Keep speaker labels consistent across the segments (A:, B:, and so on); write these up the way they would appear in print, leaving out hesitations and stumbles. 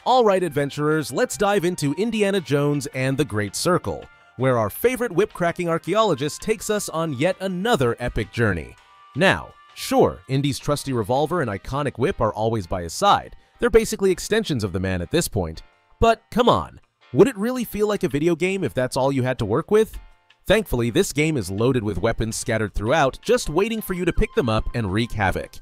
A: Alright adventurers, let's dive into Indiana Jones and the Great Circle, where our favorite whip-cracking archaeologist takes us on yet another epic journey. Now, sure, Indy's trusty revolver and iconic whip are always by his side. They're basically extensions of the man at this point. But come on, would it really feel like a video game if that's all you had to work with? Thankfully, this game is loaded with weapons scattered throughout, just waiting for you to pick them up and wreak havoc.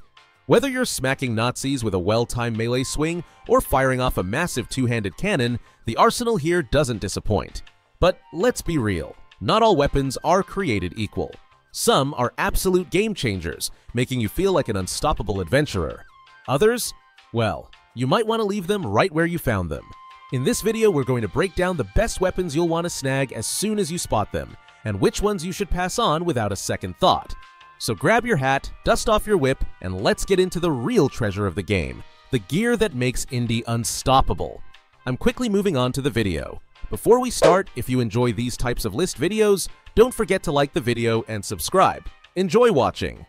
A: Whether you're smacking Nazis with a well-timed melee swing or firing off a massive two-handed cannon, the arsenal here doesn't disappoint. But let's be real, not all weapons are created equal. Some are absolute game changers, making you feel like an unstoppable adventurer. Others? Well, you might want to leave them right where you found them. In this video, we're going to break down the best weapons you'll want to snag as soon as you spot them, and which ones you should pass on without a second thought. So grab your hat, dust off your whip, and let's get into the real treasure of the game, the gear that makes Indy unstoppable. I'm quickly moving on to the video. Before we start, if you enjoy these types of list videos, don't forget to like the video and subscribe. Enjoy watching!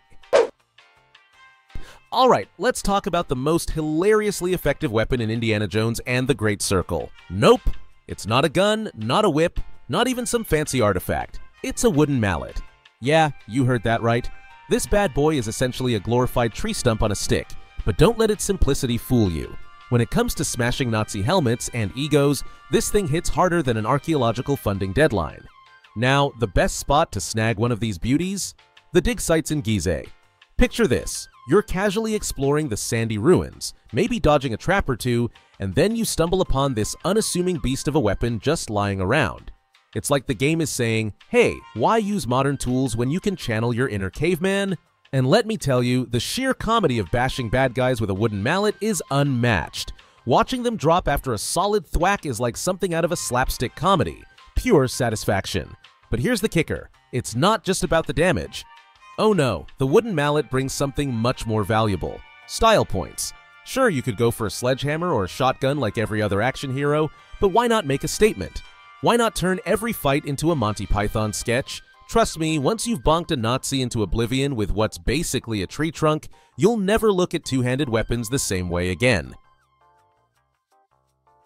A: Alright, let's talk about the most hilariously effective weapon in Indiana Jones and the Great Circle. Nope, it's not a gun, not a whip, not even some fancy artifact. It's a wooden mallet. Yeah, you heard that right. This bad boy is essentially a glorified tree stump on a stick, but don't let its simplicity fool you. When it comes to smashing Nazi helmets and egos, this thing hits harder than an archaeological funding deadline. Now, the best spot to snag one of these beauties? The dig sites in Gizeh. Picture this. You're casually exploring the sandy ruins, maybe dodging a trap or two, and then you stumble upon this unassuming beast of a weapon just lying around. It's like the game is saying, hey, why use modern tools when you can channel your inner caveman? And let me tell you, the sheer comedy of bashing bad guys with a wooden mallet is unmatched. Watching them drop after a solid thwack is like something out of a slapstick comedy. Pure satisfaction. But here's the kicker. It's not just about the damage. Oh no, the wooden mallet brings something much more valuable. Style points. Sure, you could go for a sledgehammer or a shotgun like every other action hero, but why not make a statement? Why not turn every fight into a Monty Python sketch? Trust me, once you've bonked a Nazi into oblivion with what's basically a tree trunk, you'll never look at two-handed weapons the same way again.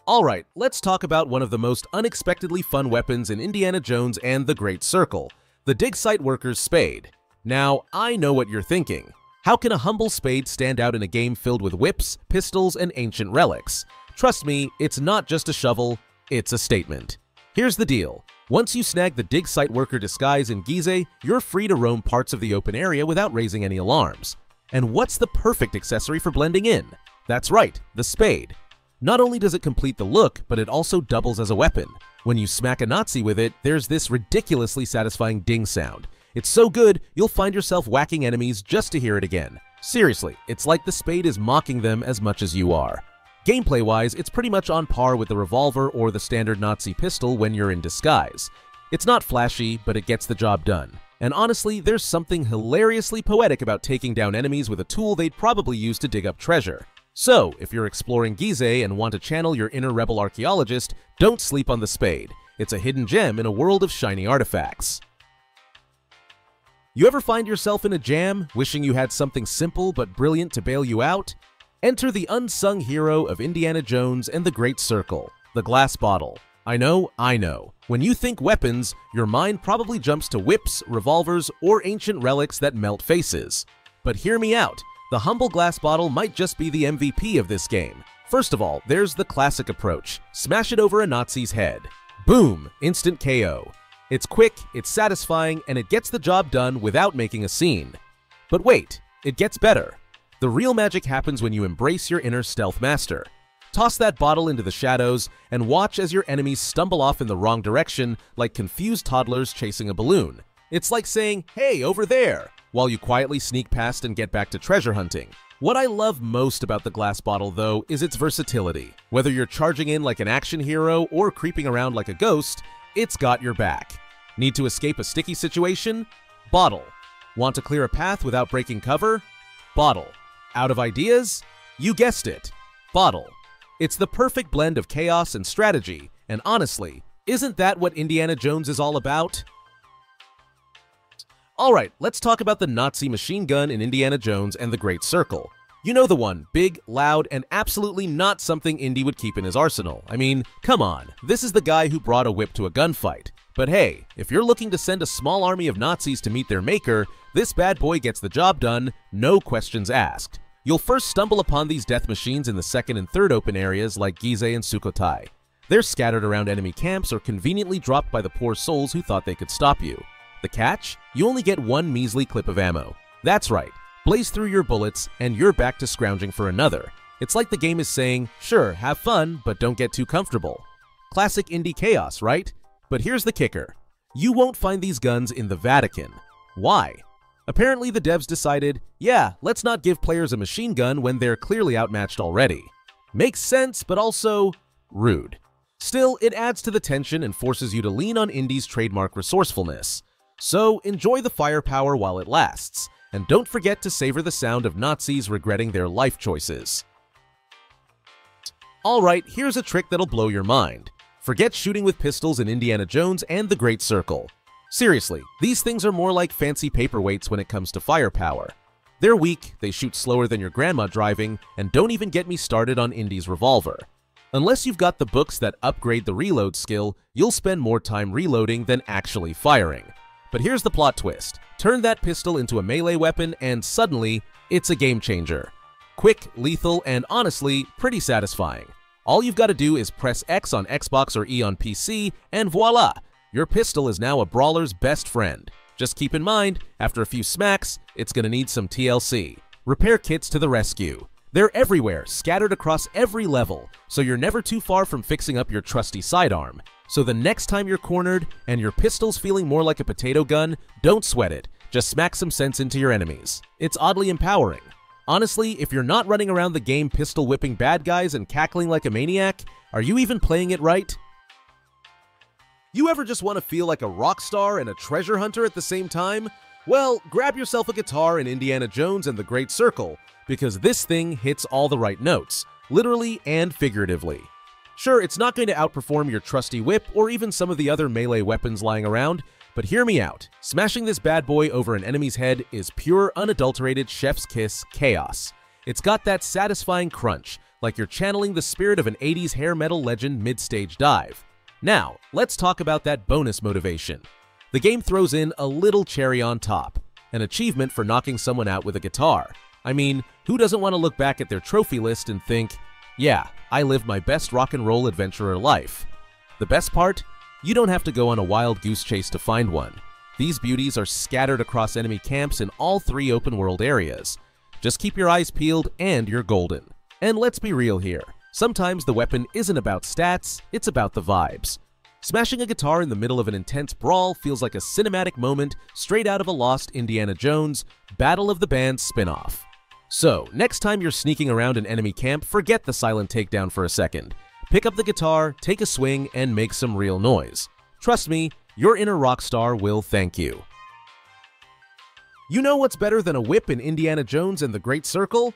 A: Alright, let's talk about one of the most unexpectedly fun weapons in Indiana Jones and the Great Circle, the dig site worker's spade. Now, I know what you're thinking. How can a humble spade stand out in a game filled with whips, pistols, and ancient relics? Trust me, it's not just a shovel, it's a statement. Here's the deal. Once you snag the dig site worker disguise in Gizeh, you're free to roam parts of the open area without raising any alarms. And what's the perfect accessory for blending in? That's right, the spade. Not only does it complete the look, but it also doubles as a weapon. When you smack a Nazi with it, there's this ridiculously satisfying ding sound. It's so good, you'll find yourself whacking enemies just to hear it again. Seriously, it's like the spade is mocking them as much as you are. Gameplay-wise, it's pretty much on par with the revolver or the standard Nazi pistol when you're in disguise. It's not flashy, but it gets the job done. And honestly, there's something hilariously poetic about taking down enemies with a tool they'd probably use to dig up treasure. So, if you're exploring Gizeh and want to channel your inner rebel archaeologist, don't sleep on the spade. It's a hidden gem in a world of shiny artifacts. You ever find yourself in a jam, wishing you had something simple but brilliant to bail you out? Enter the unsung hero of Indiana Jones and the Great Circle, the glass bottle. I know. When you think weapons, your mind probably jumps to whips, revolvers, or ancient relics that melt faces. But hear me out. The humble glass bottle might just be the MVP of this game. First of all, there's the classic approach. Smash it over a Nazi's head. Boom! Instant KO. It's quick, it's satisfying, and it gets the job done without making a scene. But wait, it gets better. The real magic happens when you embrace your inner stealth master. Toss that bottle into the shadows and watch as your enemies stumble off in the wrong direction like confused toddlers chasing a balloon. It's like saying, hey, over there, while you quietly sneak past and get back to treasure hunting. What I love most about the glass bottle, though, is its versatility. Whether you're charging in like an action hero or creeping around like a ghost, it's got your back. Need to escape a sticky situation? Bottle. Want to clear a path without breaking cover? Bottle. Out of ideas? You guessed it. Bottle. It's the perfect blend of chaos and strategy, and honestly, isn't that what Indiana Jones is all about? Alright, let's talk about the Nazi machine gun in Indiana Jones and the Great Circle. You know the one, big, loud, and absolutely not something Indy would keep in his arsenal. I mean, come on, this is the guy who brought a whip to a gunfight. But hey, if you're looking to send a small army of Nazis to meet their maker, this bad boy gets the job done, no questions asked. You'll first stumble upon these death machines in the second and third open areas like Gizeh and Sukhothai. They're scattered around enemy camps or conveniently dropped by the poor souls who thought they could stop you. The catch? You only get one measly clip of ammo. That's right, blaze through your bullets and you're back to scrounging for another. It's like the game is saying, sure, have fun, but don't get too comfortable. Classic Indy chaos, right? But here's the kicker. You won't find these guns in the Vatican. Why? Apparently the devs decided, yeah, let's not give players a machine gun when they're clearly outmatched already. Makes sense, but also rude. Still, it adds to the tension and forces you to lean on Indy's trademark resourcefulness. So enjoy the firepower while it lasts, and don't forget to savor the sound of Nazis regretting their life choices. Alright, here's a trick that'll blow your mind. Forget shooting with pistols in Indiana Jones and the Great Circle. Seriously, these things are more like fancy paperweights when it comes to firepower. They're weak, they shoot slower than your grandma driving, and don't even get me started on Indy's revolver. Unless you've got the books that upgrade the reload skill, you'll spend more time reloading than actually firing. But here's the plot twist. Turn that pistol into a melee weapon and suddenly, it's a game changer. Quick, lethal, and honestly, pretty satisfying. All you've got to do is press X on Xbox or E on PC, and voila! Your pistol is now a brawler's best friend. Just keep in mind, after a few smacks, it's gonna need some TLC. Repair kits to the rescue. They're everywhere, scattered across every level, so you're never too far from fixing up your trusty sidearm. So the next time you're cornered and your pistol's feeling more like a potato gun, don't sweat it. Just smack some sense into your enemies. It's oddly empowering. Honestly, if you're not running around the game pistol whipping bad guys and cackling like a maniac, are you even playing it right? You ever just want to feel like a rock star and a treasure hunter at the same time? Well, grab yourself a guitar in Indiana Jones and the Great Circle, because this thing hits all the right notes, literally and figuratively. Sure, it's not going to outperform your trusty whip or even some of the other melee weapons lying around, but hear me out. Smashing this bad boy over an enemy's head is pure, unadulterated chef's kiss chaos. It's got that satisfying crunch, like you're channeling the spirit of an 80s hair metal legend mid-stage dive. Now, let's talk about that bonus motivation. The game throws in a little cherry on top, an achievement for knocking someone out with a guitar. I mean, who doesn't want to look back at their trophy list and think, yeah, I lived my best rock and roll adventurer life. The best part? You don't have to go on a wild goose chase to find one. These beauties are scattered across enemy camps in all 3 open world areas. Just keep your eyes peeled and you're golden. And let's be real here. Sometimes the weapon isn't about stats, it's about the vibes. Smashing a guitar in the middle of an intense brawl feels like a cinematic moment straight out of a lost Indiana Jones Battle of the Bands spin-off. So, next time you're sneaking around an enemy camp, forget the silent takedown for a second. Pick up the guitar, take a swing, and make some real noise. Trust me, your inner rock star will thank you. You know what's better than a whip in Indiana Jones and the Great Circle?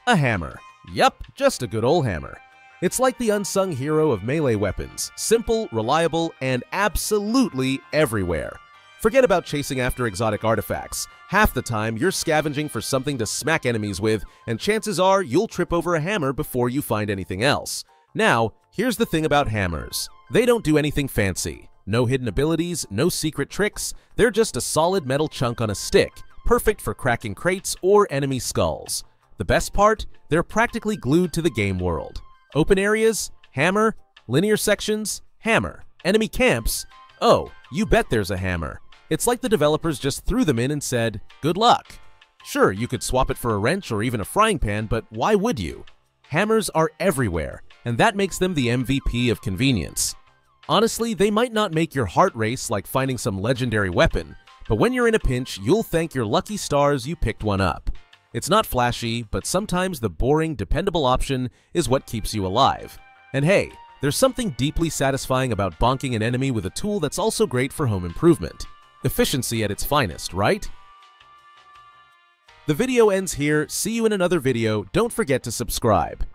A: A hammer. Yup, just a good old hammer. It's like the unsung hero of melee weapons, simple, reliable, and absolutely everywhere. Forget about chasing after exotic artifacts. Half the time, you're scavenging for something to smack enemies with, and chances are you'll trip over a hammer before you find anything else. Now, here's the thing about hammers. They don't do anything fancy. No hidden abilities, no secret tricks. They're just a solid metal chunk on a stick, perfect for cracking crates or enemy skulls. The best part? They're practically glued to the game world. Open areas? Hammer. Linear sections? Hammer. Enemy camps? Oh, you bet there's a hammer. It's like the developers just threw them in and said, good luck. Sure, you could swap it for a wrench or even a frying pan, but why would you? Hammers are everywhere, and that makes them the MVP of convenience. Honestly, they might not make your heart race like finding some legendary weapon, but when you're in a pinch, you'll thank your lucky stars you picked one up. It's not flashy, but sometimes the boring, dependable option is what keeps you alive. And hey, there's something deeply satisfying about bonking an enemy with a tool that's also great for home improvement. Efficiency at its finest, right? The video ends here. See you in another video. Don't forget to subscribe.